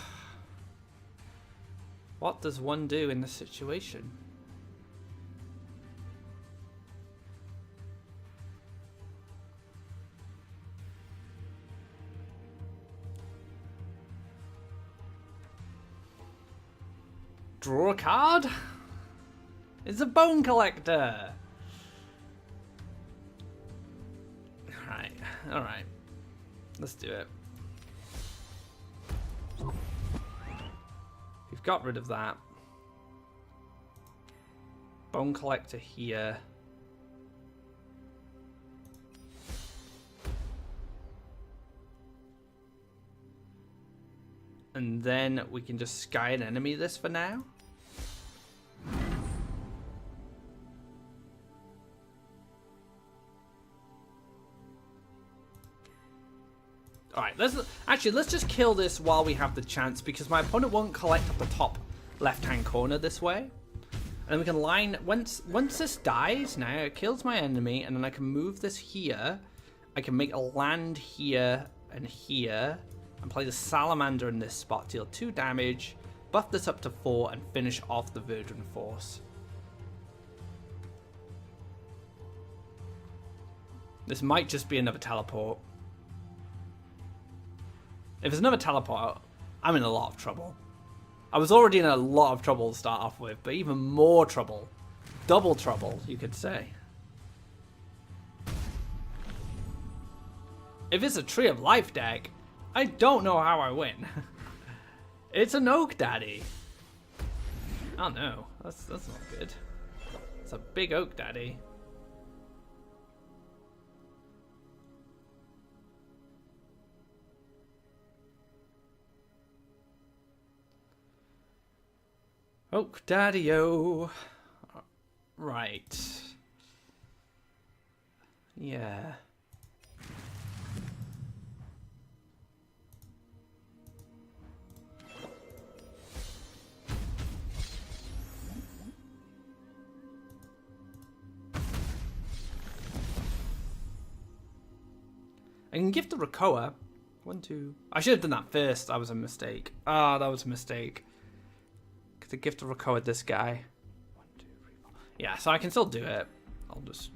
What does one do in this situation? Draw a card? It's a Bone Collector! Alright. Let's do it. We've got rid of that. Bone Collector here. And then we can just sky an enemy this for now. Alright, let's just kill this while we have the chance, because my opponent won't collect up the top left-hand corner this way. And then we can line, once this dies, now it kills my enemy, and then I can move this here. I can make a land here and here, and play the Salamander in this spot, deal 2 damage, buff this up to 4, and finish off the Verdant Force. This might just be another teleport. If it's another teleport, I'm in a lot of trouble. I was already in a lot of trouble to start off with, but even more trouble. Double trouble, you could say. If it's a Tree of Life deck, I don't know how I win. It's an Oak Daddy. Oh no, that's not good. It's a big Oak Daddy. Oak Daddy-o. Right. Yeah. I can gift the Rakoa. 1, 2. I should have done that first. That was a mistake. Ah, that was a mistake. To gift a Rakoa this guy. 1, 2, 3, 4. Yeah, so I can still do it. I'll just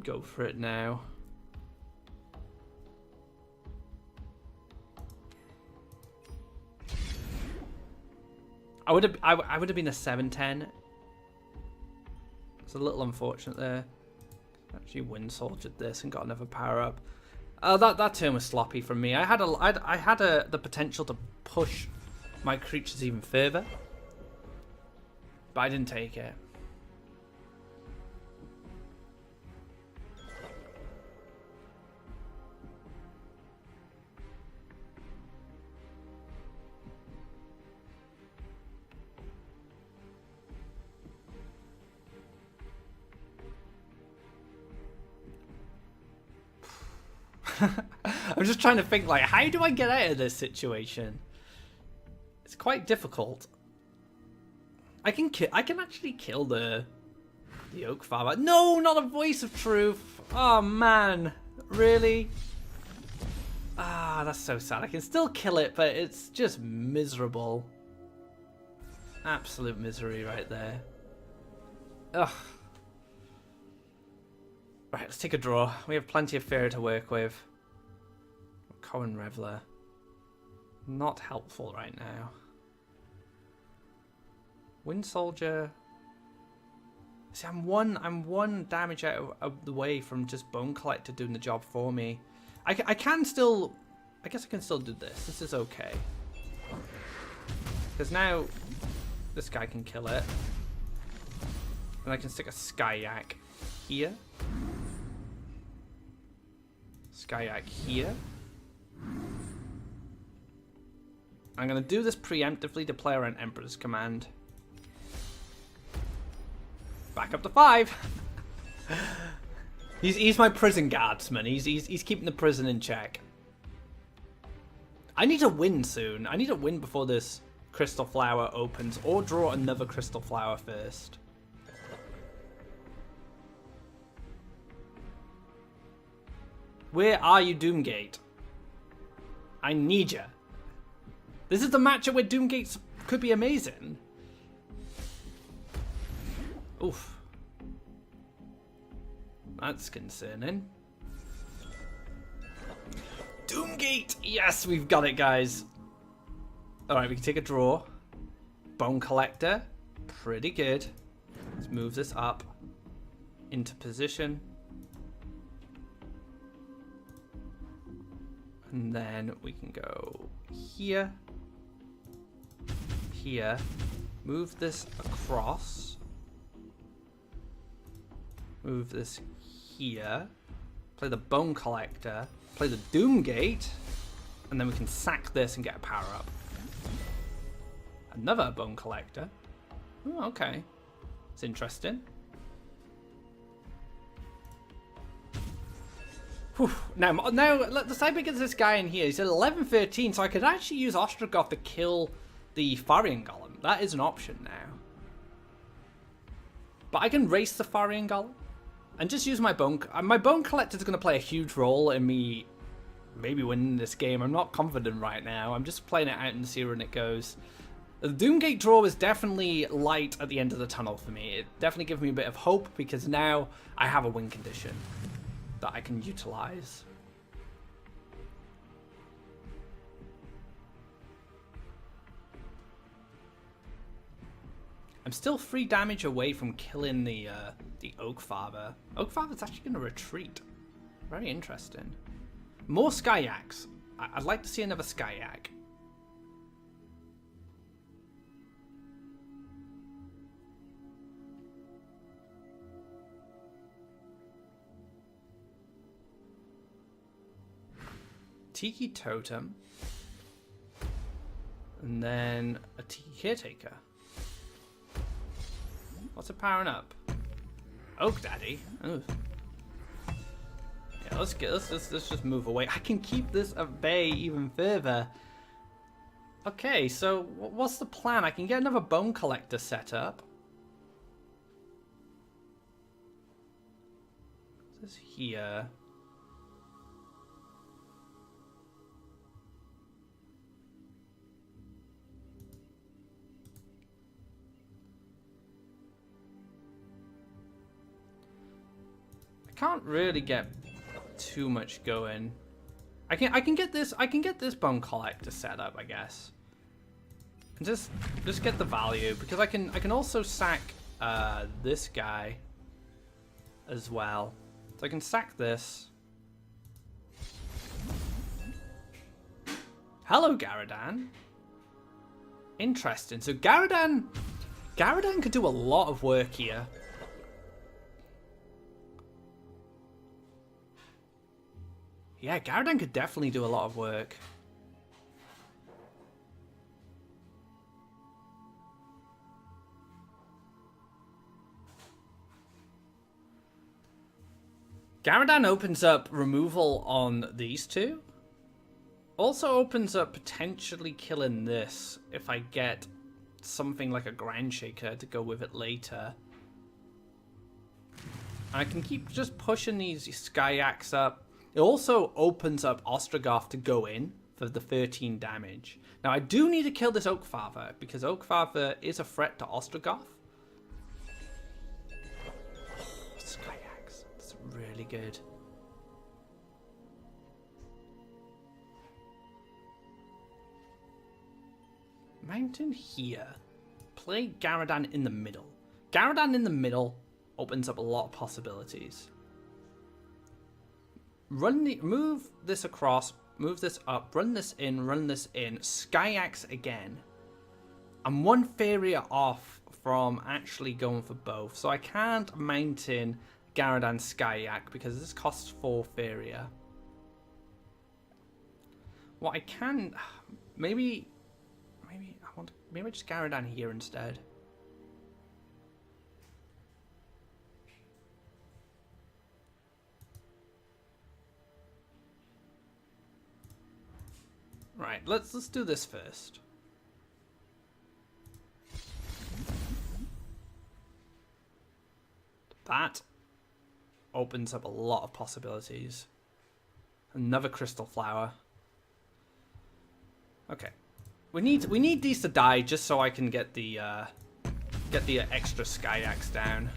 go for it now. I would have been a 7-10. It's a little unfortunate there. Actually, Wind Soldiered this and got another power up. That turn was sloppy from me. I had the potential to push my creatures even further. But I didn't take it. I'm just trying to think, like, how do I get out of this situation? It's quite difficult. I can actually kill the oak farmer. No, not a voice of truth. Oh man, really? Ah, that's so sad. I can still kill it, but it's just miserable. Absolute misery right there. Ugh. Right, let's take a draw. We have plenty of Faeria to work with. Cohen Reveler. Not helpful right now. Wind Soldier. See, I'm one damage out of the way from just Bone Collector doing the job for me. I can still... I guess I can still do this. This is okay. Because now this guy can kill it. And I can stick a Skyak here. Skyak here. I'm going to do this preemptively to play around Emperor's Command. Back up to 5. He's my prison guardsman. He's keeping the prison in check. I need to win soon. I need to win before this Crystal Flower opens, or draw another Crystal Flower first. Where are you, Doomgate? I need ya. This is the matchup where Doomgate could be amazing. Oof. That's concerning. Doomgate! Yes, we've got it, guys. Alright, we can take a draw. Bone Collector. Pretty good. Let's move this up into position. And then we can go here. Here. Move this across. Move this here. Play the Bone Collector. Play the Doomgate. And then we can sack this and get a power up. Another Bone Collector. Oh, okay. It's interesting. Whew. Now, let's type against this guy in here. He's at 11-13, so I could actually use Ostrogoth to kill the Faeria Golem. That is an option now. But I can race the Faeria Golem and just use my Bone... My Bone Collector is going to play a huge role in me maybe winning this game. I'm not confident right now. I'm just playing it out and see where it goes. The Doomgate draw is definitely light at the end of the tunnel for me. It definitely gives me a bit of hope because now I have a win condition that I can utilize. I'm still 3 damage away from killing the Oak Father. Oak Father's actually going to retreat. Very interesting. More Skyaks. I'd like to see another Skyak. Tiki Totem. And then a Tiki Caretaker. What's it powering up? Oak Daddy. Ooh. Yeah, let's just move away. I can keep this at bay even further. Okay, so what's the plan? I can get another Bone Collector set up. This is here. Can't really get too much going. I can get this Bone Collector set up, I guess. And just get the value because I can also sack this guy as well. So I can sack this. Hello, Garadan. Interesting. So Garadan could do a lot of work here. Yeah, Garadan could definitely do a lot of work. Garadan opens up removal on these two. Also opens up potentially killing this if I get something like a ground shaker to go with it later. I can keep just pushing these Skyax up. It also opens up Ostrogoth to go in for the 13 damage. Now I do need to kill this Oakfather because Oakfather is a threat to Ostrogoth. Oh, Skyax. That's really good. Mountain here. Play Garadan in the middle. Garadan in the middle opens up a lot of possibilities. Move this across, move this up, run this in, Skyax again. I'm one Faeria off from actually going for both, so I can't mountain Garadan Skyak because this costs 4 Faeria. What I can, maybe I just Garadan here instead. Right, let's do this first. That opens up a lot of possibilities. Another crystal flower. Okay. We need these to die just so I can get the extra Skyax down.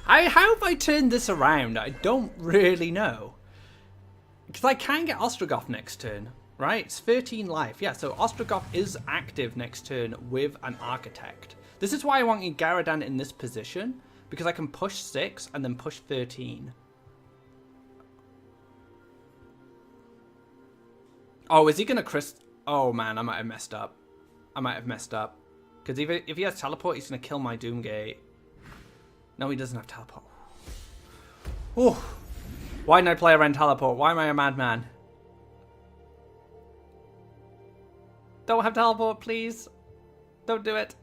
How have I turned this around? I don't really know. Because I can get Ostrogoth next turn, right? It's 13 life. Yeah, so Ostrogoth is active next turn with an Architect. This is why I want Garadan in this position, because I can push 6 and then push 13. Oh, is he going to Oh, man, I might have messed up. Because if he has Teleport, he's going to kill my Doomgate. No, he doesn't have Teleport. Oh, why didn't I play around Teleport? Why am I a madman? Don't have Teleport, please. Don't do it.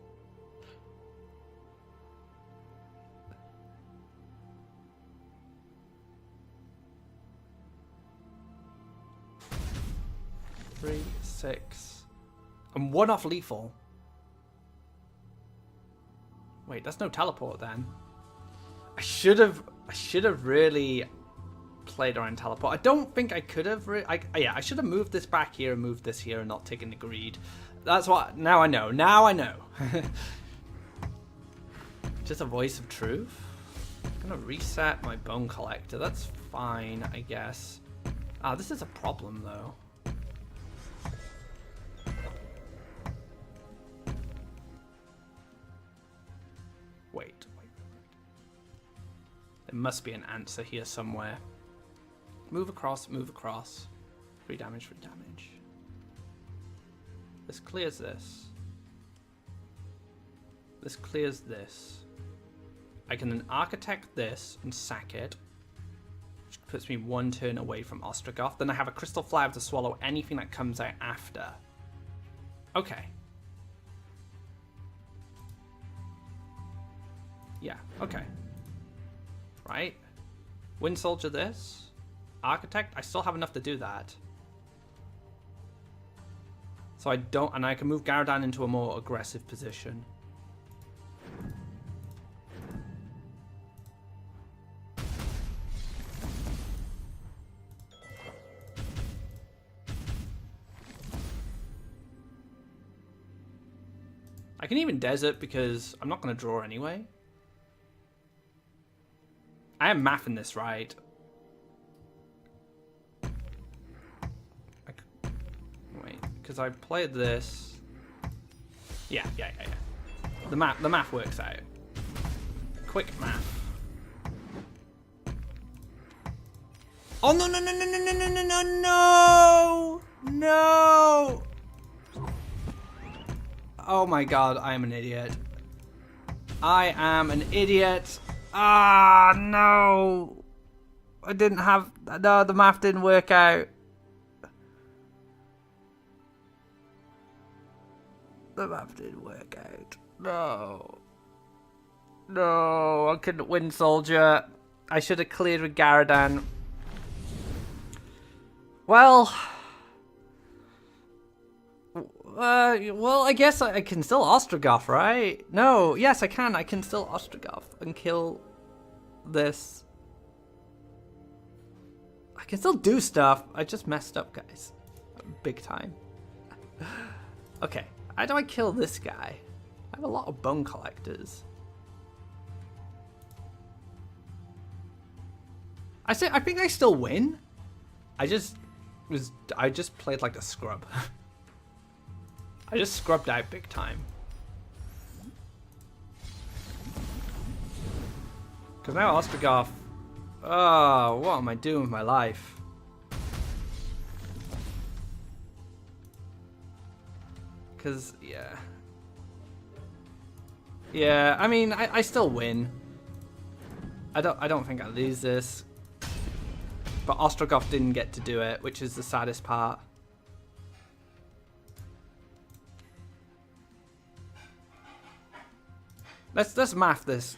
Three, 6. I'm 1 off lethal. Wait, that's no Teleport then. I should have really played around Teleport. I don't think I could have. Yeah, I should have moved this back here and moved this here and not taken the greed. That's what. Now I know. Now I know. Just a voice of truth. I'm gonna reset my bone collector. That's fine, I guess. Ah, this is a problem though. Wait. There must be an answer here somewhere. Move across, move across. 3 damage, 3 damage. This clears this. This clears this. I can then Architect this and sack it, which puts me 1 turn away from Ostrogoth. Then I have a Crystal Flower to swallow anything that comes out after. Okay. Yeah, okay. Right. Wind Soldier this. Architect, I still have enough to do that. So I don't, and I can move Garadan into a more aggressive position. I can even Desert because I'm not going to draw anyway. I am mathing this right. Wait, because I played this. Yeah. The math works out. Quick math. Oh no! No! Oh my god, I am an idiot. I am an idiot. Ah, no. I didn't have... No, the math didn't work out. The map didn't work out. No. No, I couldn't win, soldier. I should have cleared with Garadan. Well, I guess I can still Ostrogoth, right? No, yes, I can. I can still Ostrogoth and kill this. I can still do stuff. I just messed up, guys. Big time. Okay, how do I kill this guy? I have a lot of bone collectors. I think I still win. I just played like a scrub. I just scrubbed out big time. Because now Ostrogoth... Oh, what am I doing with my life? Because, yeah. Yeah, I mean, I still win. I don't think I lose this. But Ostrogoth didn't get to do it, which is the saddest part. Let's math this.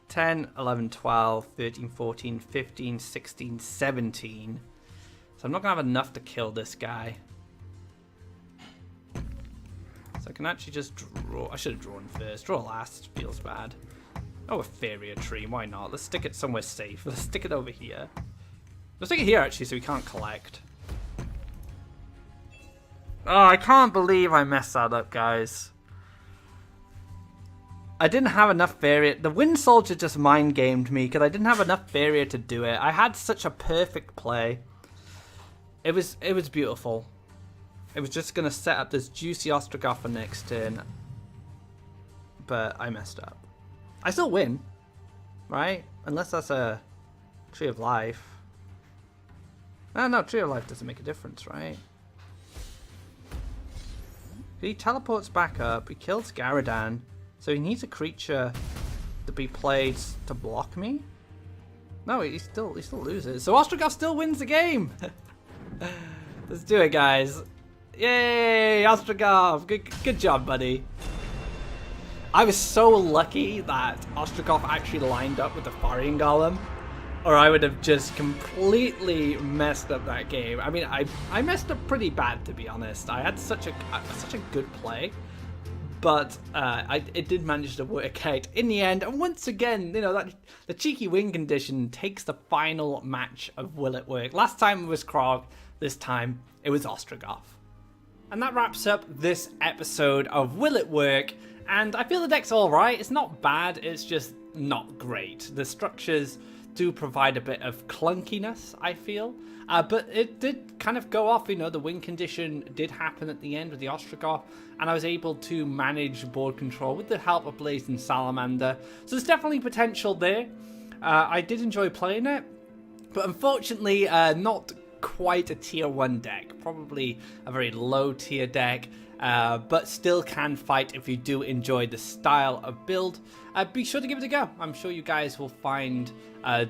10, 11, 12, 13, 14, 15, 16, 17. So I'm not going to have enough to kill this guy. So I can actually just draw. I should have drawn first. Draw last. Feels bad. Oh, a Faeria tree. Why not? Let's stick it somewhere safe. Let's stick it over here. Let's stick it here, actually, so we can't collect. Oh, I can't believe I messed that up, guys. I didn't have enough Faeria. The Wind Soldier just mind-gamed me because I didn't have enough Faeria to do it. I had such a perfect play. It was beautiful. It was just going to set up this juicy Ostrogoth for next turn. But I messed up. I still win, right? Unless that's a Tree of Life. No, Tree of Life doesn't make a difference, right? He teleports back up. He kills Garadan. So he needs a creature to be played to block me? No, he still loses. So Ostrogoth still wins the game! Let's do it, guys. Yay, Ostrogoth! Good job, buddy. I was so lucky that Ostrogoth actually lined up with the Farian Golem, or I would have just completely messed up that game. I mean, I messed up pretty bad, to be honest. I had such a good play. But it did manage to work out in the end. And once again, you know, the cheeky win condition takes the final match of Will It Work. Last time it was Krog. This time it was Ostrogoth. And that wraps up this episode of Will It Work. And I feel the deck's alright. It's not bad. It's just not great. The structures do provide a bit of clunkiness, I feel. But it did kind of go off, you know, the win condition did happen at the end with the Ostrogoth, and I was able to manage board control with the help of Blazing Salamander. So there's definitely potential there. I did enjoy playing it, but unfortunately not quite a tier 1 deck. Probably a very low tier deck, but still can fight if you do enjoy the style of build. Be sure to give it a go. I'm sure you guys will find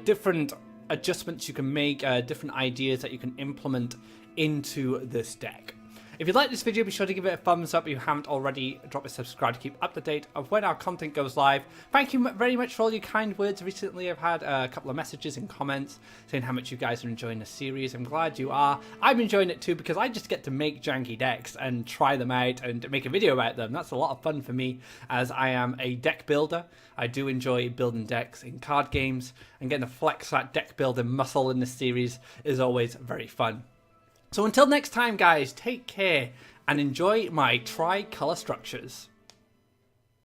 different adjustments you can make, different ideas that you can implement into this deck. If you like this video, be sure to give it a thumbs up. If you haven't already, drop a subscribe to keep up to date of when our content goes live. Thank you very much for all your kind words. Recently, I've had a couple of messages and comments saying how much you guys are enjoying the series. I'm glad you are. I'm enjoying it too because I just get to make janky decks and try them out and make a video about them. That's a lot of fun for me as I am a deck builder. I do enjoy building decks in card games, and getting to flex that deck building muscle in this series is always very fun. So until next time, guys, take care and enjoy my tri-color structures.